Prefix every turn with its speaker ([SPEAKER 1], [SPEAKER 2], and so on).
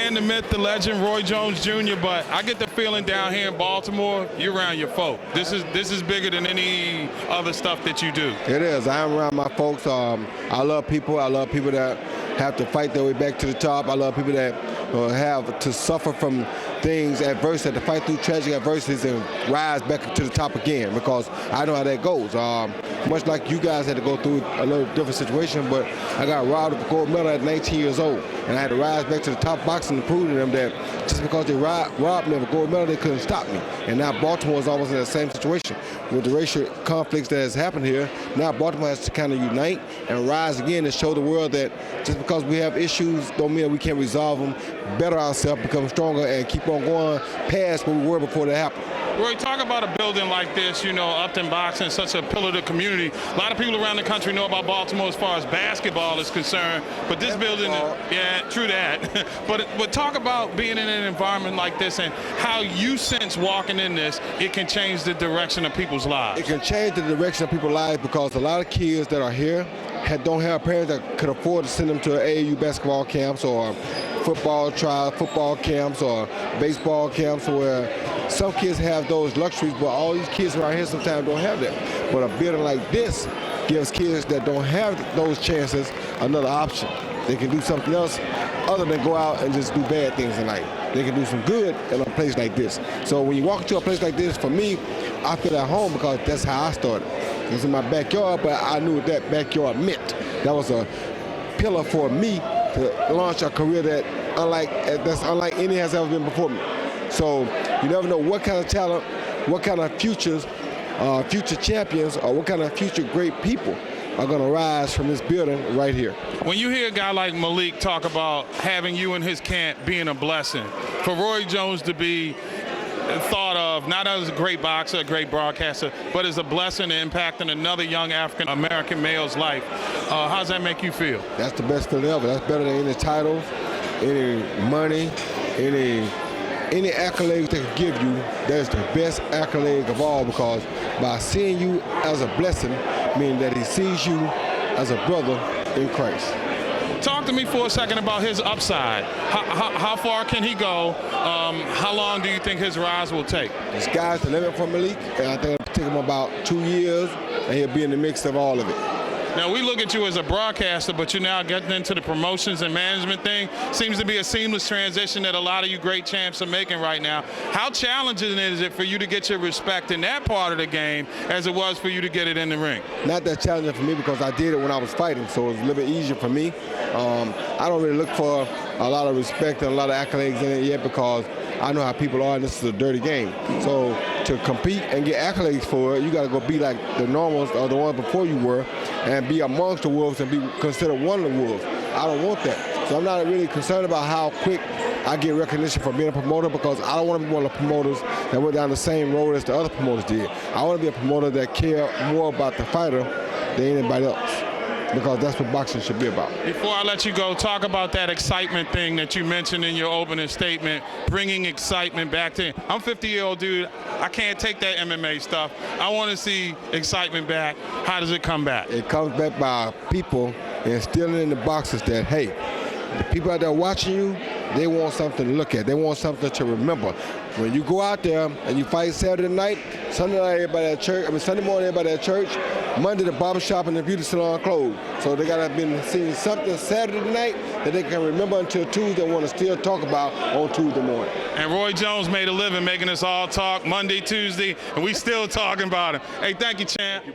[SPEAKER 1] man, the myth, the legend, Roy Jones Jr., but I get the feeling down here in Baltimore, you're around your folk. This is bigger than any other stuff that you do.
[SPEAKER 2] It is. I'm around my folks. I love people. I love people that have to fight their way back to the top. I love people that have to suffer from things, adversity, to fight through tragic adversities and rise back to the top again, because I know how that goes. Much like you guys had to go through a little different situation, but I got robbed of a gold medal at 19 years old, and I had to rise back to the top boxing and prove to them that just because they robbed me of a gold medal, they couldn't stop me. And now Baltimore is almost in the same situation. With the racial conflicts that has happened here, now Baltimore has to kind of unite and rise again and show the world that just because we have issues don't mean that we can't resolve them, better ourselves, become stronger, and keep on going past where we were before that happened.
[SPEAKER 1] Roy, talk about a building like this, you know, Upton boxing, such a pillar of the community. A lot of people around the country know about Baltimore as far as basketball is concerned, but this building, yeah, true that. but talk about being in an environment like this and how you sense walking in this, it can change the direction of people's lives.
[SPEAKER 2] It can change the direction of people's lives because a lot of kids that are here don't have parents that could afford to send them to AAU basketball camps or football trials, football camps or baseball camps, where some kids have those luxuries, but all these kids around here sometimes don't have that. But a building like this gives kids that don't have those chances another option. They can do something else other than go out and just do bad things in life. They can do some good in a place like this. So when you walk into a place like this, for me, I feel at home because that's how I started. It was in my backyard, but I knew what that backyard meant. That was a pillar for me to launch a career that's unlike any has ever been before me. So you never know what kind of talent, what kind of future champions, or what kind of future great people are going to rise from this building right here.
[SPEAKER 1] When you hear a guy like Malik talk about having you in his camp being a blessing, for Roy Jones to be thought of not as a great boxer, a great broadcaster, but as a blessing and impacting another young African American male's life, how does that make you feel?
[SPEAKER 2] That's the best feeling ever. That's better than any titles, any money, any accolades they could give you. That's the best accolade of all, because by seeing you as a blessing, meaning that he sees you as a brother in Christ.
[SPEAKER 1] Talk to me for a second about his upside. How far can he go? How long do you think his rise will take?
[SPEAKER 2] The sky's the limit for Malik, and I think it'll take him about 2 years, and he'll be in the mix of all of it.
[SPEAKER 1] Now, we look at you as a broadcaster, but you're now getting into the promotions and management thing. Seems to be a seamless transition that a lot of you great champs are making right now. How challenging is it for you to get your respect in that part of the game as it was for you to get it in the ring?
[SPEAKER 2] Not that challenging for me, because I did it when I was fighting, so it was a little bit easier for me. I don't really look for a lot of respect and a lot of accolades in it yet, because I know how people are, and this is a dirty game. So to compete and get accolades for it, you got to go be like the normals or the ones before you were, and be amongst the wolves and be considered one of the wolves. I don't want that. So I'm not really concerned about how quick I get recognition for being a promoter, because I don't want to be one of the promoters that went down the same road as the other promoters did. I want to be a promoter that cares more about the fighter than anybody else, because that's what boxing should be about.
[SPEAKER 1] Before I let you go, talk about that excitement thing that you mentioned in your opening statement, bringing excitement back to. I'm a 50-year-old dude. I can't take that MMA stuff. I want to see excitement back. How does it come back?
[SPEAKER 2] It comes back by people instilling in the boxers that, hey, the people out there watching you, they want something to look at. They want something to remember. When you go out there and you fight Saturday night, Sunday night everybody at church, Sunday morning everybody at church, Monday the barbershop and the beauty salon closed. So they gotta been seeing something Saturday night that they can remember until Tuesday and want to still talk about on Tuesday morning.
[SPEAKER 1] And Roy Jones made a living making us all talk Monday, Tuesday, and we still talking about him. Hey, thank you, champ.